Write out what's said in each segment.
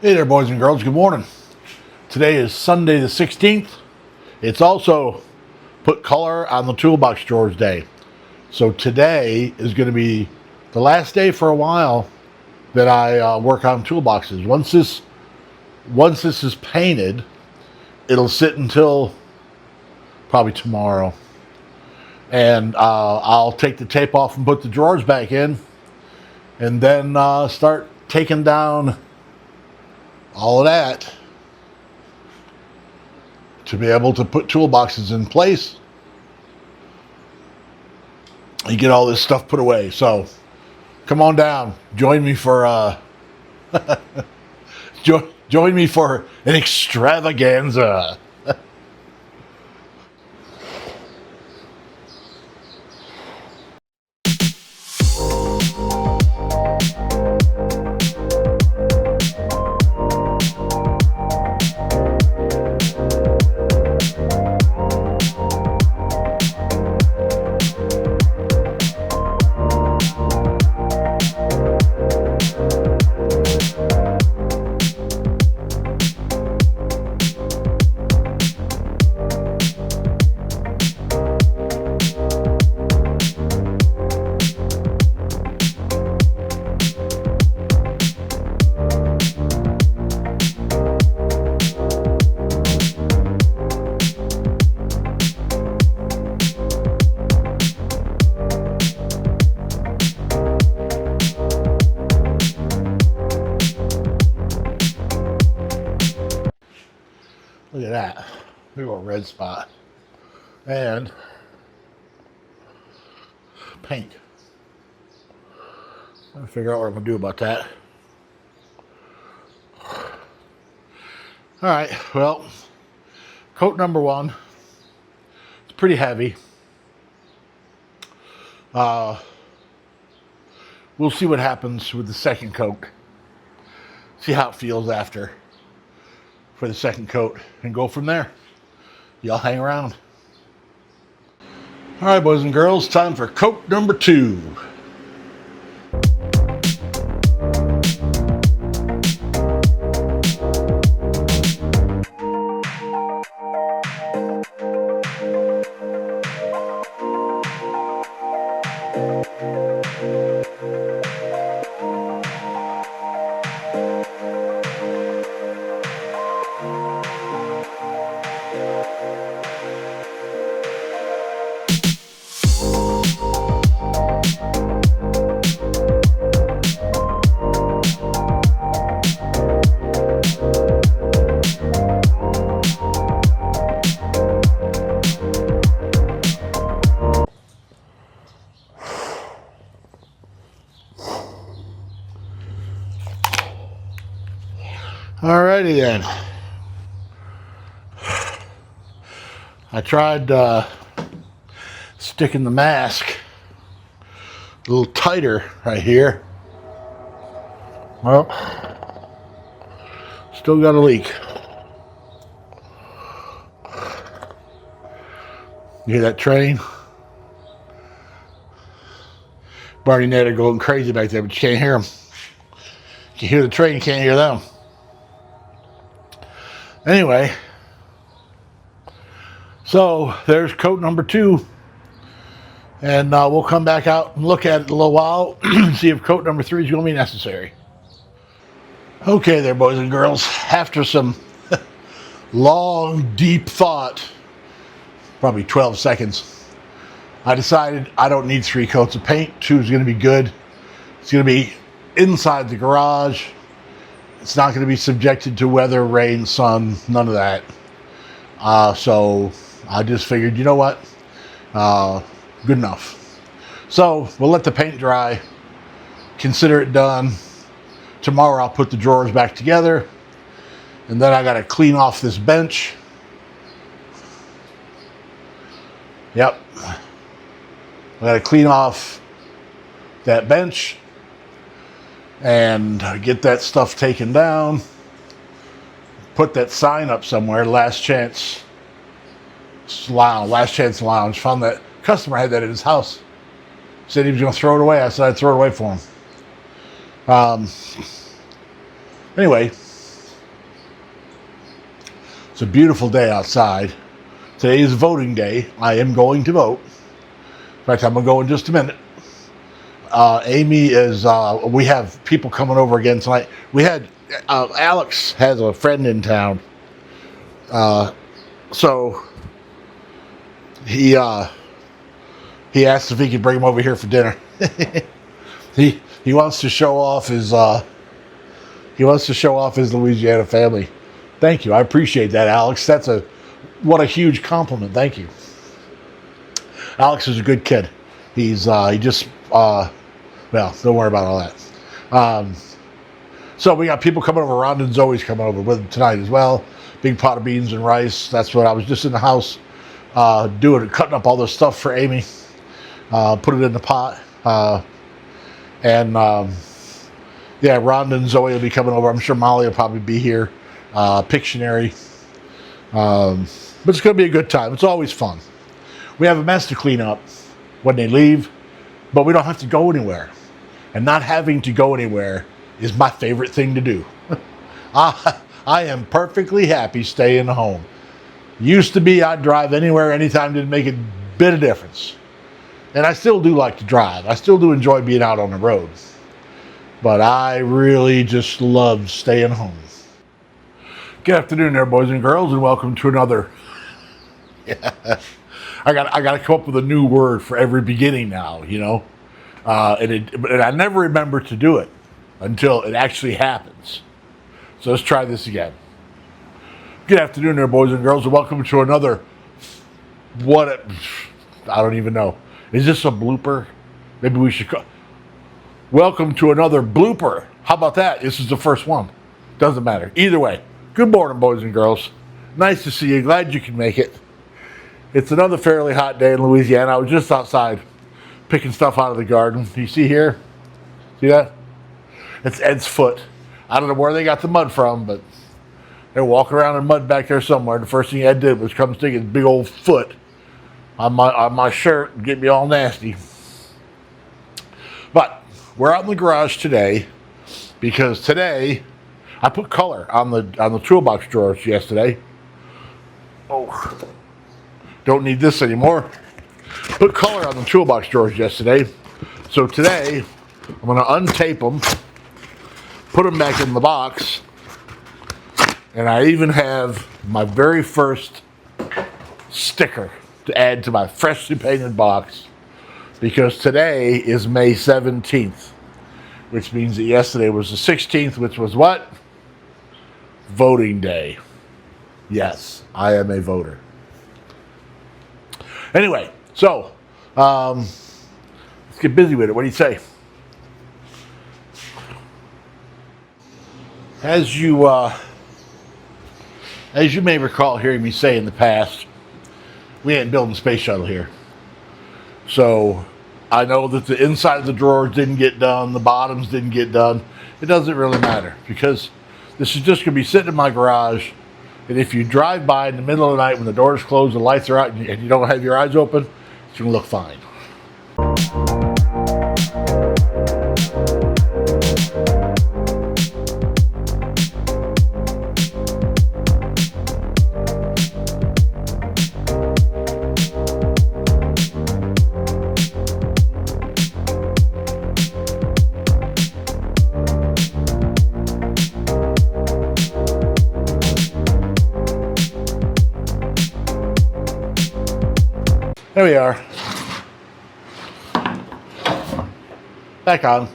Hey there, boys and girls. Good morning. Today is Sunday the 16th. It's also put color on the toolbox drawers day. So today is going to be the last day for a while that I work on toolboxes. Once this is painted, it'll sit until probably tomorrow. And I'll take the tape off and put the drawers back in, and then start taking down all of that to be able to put toolboxes in place and get all this stuff put away. So come on down, join me for join me for an extravaganza. Look at that. Big old red spot. And paint. I'm trying to figure out what I'm going to do about that. Alright, well, coat number one. It's pretty heavy. We'll see what happens with the second coat. See how it feels after for the second coat and go from there. Y'all hang around. All right, boys and girls, time for coat number two. Alrighty then. I tried sticking the mask a little tighter right here. Well, still got a leak. You hear that train? Barney and Ned are going crazy back there, but you can't hear them. You can hear the train, you can't hear them. Anyway, so there's coat number two, and we'll come back out and look at it in a little while and see if coat number three is going to be necessary. Okay there, boys and girls, after some long, deep thought, probably 12 seconds, I decided I don't need three coats of paint. Two is going to be good. It's going to be inside the garage. It's not going to be subjected to weather, rain, sun, none of that. So I just figured, you know what? Good enough. So we'll let the paint dry. Consider it done. Tomorrow I'll put the drawers back together. And then I got to clean off this bench. Yep. I got to clean off that bench and get that stuff taken down, put that sign up somewhere, last chance lounge. Found that customer had that at his house. Said he was going to throw it away. I said I'd throw it away for him. Anyway, It's a beautiful day outside. Today is voting day. I am going to vote. In fact, I'm going to go in just a minute. Amy is, we have people coming over again tonight. We had, Alex has a friend in town. So he asked if he could bring him over here for dinner. He wants to show off his Louisiana family. Thank you. I appreciate that, Alex. What a huge compliment. Thank you. Alex is a good kid. He just well, don't worry about all that. So we got people coming over. Rhonda and Zoe's coming over with them tonight as well. Big pot of beans and rice. That's what I was just in the house cutting up all this stuff for Amy. Put it in the pot. Yeah, Rhonda and Zoe will be coming over. I'm sure Molly will probably be here. Pictionary. But it's going to be a good time. It's always fun. We have a mess to clean up when they leave, but we don't have to go anywhere. And not having to go anywhere is my favorite thing to do. I am perfectly happy staying home. Used to be I'd drive anywhere, anytime, didn't make a bit of difference. And I still do like to drive. I still do enjoy being out on the road. But I really just love staying home. Good afternoon there, boys and girls, and welcome to another... I got to come up with a new word for every beginning now, you know? And I never remember to do it until it actually happens. So let's try this again. Good afternoon there, boys and girls, and welcome to another... I don't even know. Is this a blooper? Maybe we should... Welcome to another blooper. How about that? This is the first one. Doesn't matter. Either way, good morning, boys and girls. Nice to see you. Glad you can make it. It's another fairly hot day in Louisiana. I was just outside picking stuff out of the garden. You see here? See that? It's Ed's foot. I don't know where they got the mud from, but they're walking around in mud back there somewhere. The first thing Ed did was come stick his big old foot on my shirt and get me all nasty. But we're out in the garage today because today I put color on the toolbox drawers yesterday. Oh, don't need this anymore. Put color on the toolbox drawers yesterday. So today I'm going to untape them, put them back in the box, and I even have my very first sticker to add to my freshly painted box, because today is May 17th, which means that yesterday was the 16th, which was what? Voting day. Yes, I am a voter. Anyway, so let's get busy with it. What do you say? As you may recall hearing me say in the past, we ain't building a space shuttle here. So I know that the inside of the drawers didn't get done, the bottoms didn't get done. It doesn't really matter, because this is just going to be sitting in my garage. And if you drive by in the middle of the night when the doors closed, the lights are out, and you don't have your eyes open, it's going to look fine. There we are. Back on.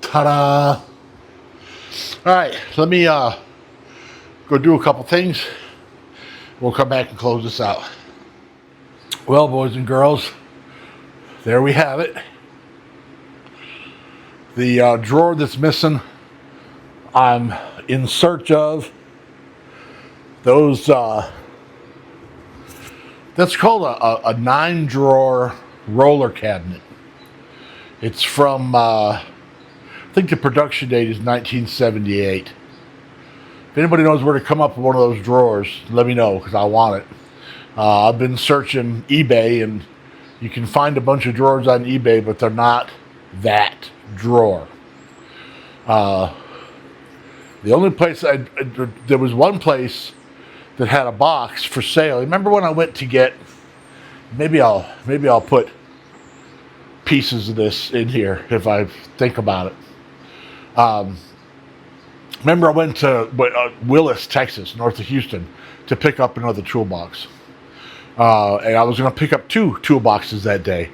Ta-da! All right, let me go do a couple things. We'll come back and close this out. Well, boys and girls, there we have it. The drawer that's missing, I'm in search of. Those, that's called a 9-drawer roller cabinet. It's from, I think the production date is 1978. If anybody knows where to come up with one of those drawers, let me know, because I want it. I've been searching eBay, and you can find a bunch of drawers on eBay, but they're not that drawer. The only place there was one place that had a box for sale. Remember when I went to get? Maybe I'll put pieces of this in here if I think about it. Remember I went to Willis, Texas, north of Houston, to pick up another toolbox. And I was going to pick up 2 toolboxes that day.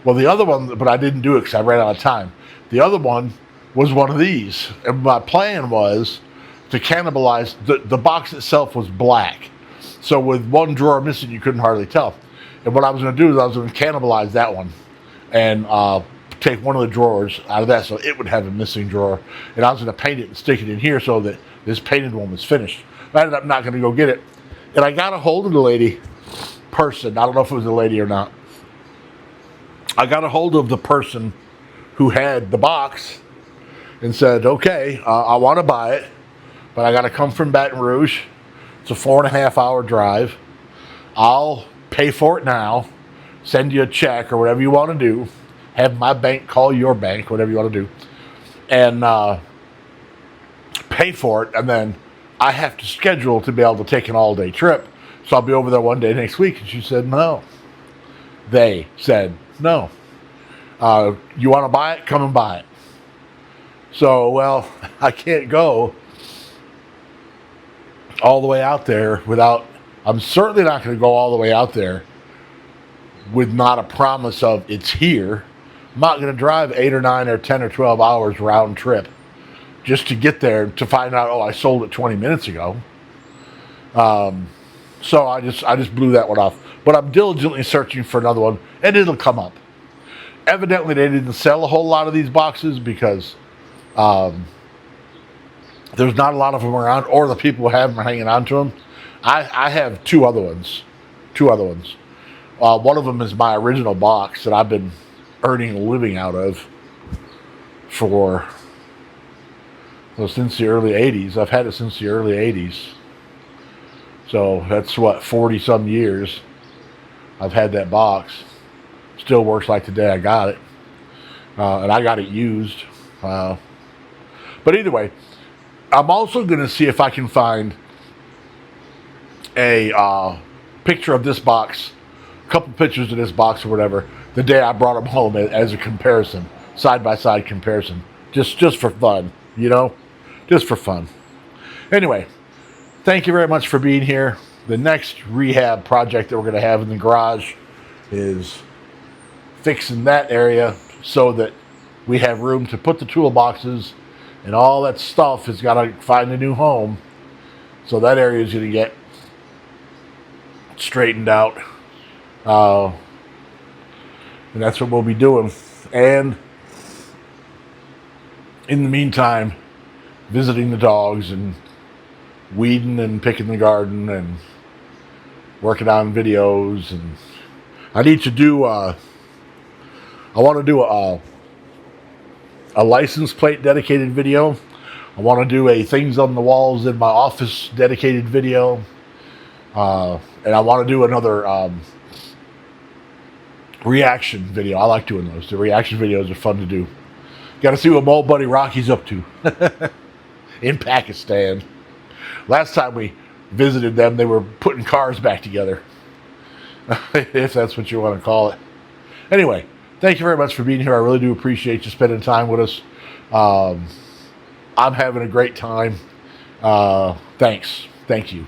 Well, the other one, but I didn't do it because I ran out of time. The other one was one of these. And my plan was to cannibalize, the box itself was black. So with one drawer missing, you couldn't hardly tell. And what I was going to do is I was going to cannibalize that one and take one of the drawers out of that so it would have a missing drawer. And I was going to paint it and stick it in here so that this painted one was finished. I ended up not going to go get it. And I got a hold of the person. I don't know if it was a lady or not. I got a hold of the person who had the box and said, okay, I want to buy it, but I got to come from Baton Rouge. It's a 4.5-hour drive. I'll pay for it now, send you a check or whatever you want to do, have my bank call your bank, whatever you want to do, and pay for it, and then I have to schedule to be able to take an all-day trip. So I'll be over there one day next week. And she said, no. They said, no. You want to buy it? Come and buy it. So, well, I can't go all the way out there I'm certainly not going to go all the way out there with not a promise of it's here. I'm not going to drive 8 or 9 or 10 or 12 hours round trip just to get there to find out, oh, I sold it 20 minutes ago. So I just blew that one off. But I'm diligently searching for another one, and it'll come up. Evidently, they didn't sell a whole lot of these boxes because there's not a lot of them around, or the people who have them are hanging on to them. I have 2 other ones. One of them is my original box that I've been earning a living out of since the early 80s. I've had it since the early 80s. So that's 40 some years I've had that box. Still works like the day I got it. And I got it used. But either way, I'm also going to see if I can find a picture of this box, a couple pictures of this box or whatever, the day I brought them home as a comparison, side-by-side comparison. Just for fun, just for fun. Anyway, thank you very much for being here. The next rehab project that we're going to have in the garage is fixing that area so that we have room to put the toolboxes, and all that stuff has got to find a new home. So that area is going to get straightened out. And that's what we'll be doing. And in the meantime, visiting the dogs and weeding and picking the garden and working on videos. And I need to do I want to do a license plate dedicated video. I want to do a things on the walls in my office dedicated video. And I want to do another reaction video. I like doing those. The reaction videos are fun to do. Got to see what my old buddy Rocky's up to in Pakistan. Last time we visited them, they were putting cars back together, if that's what you want to call it. Anyway, thank you very much for being here. I really do appreciate you spending time with us. I'm having a great time. Thanks. Thank you.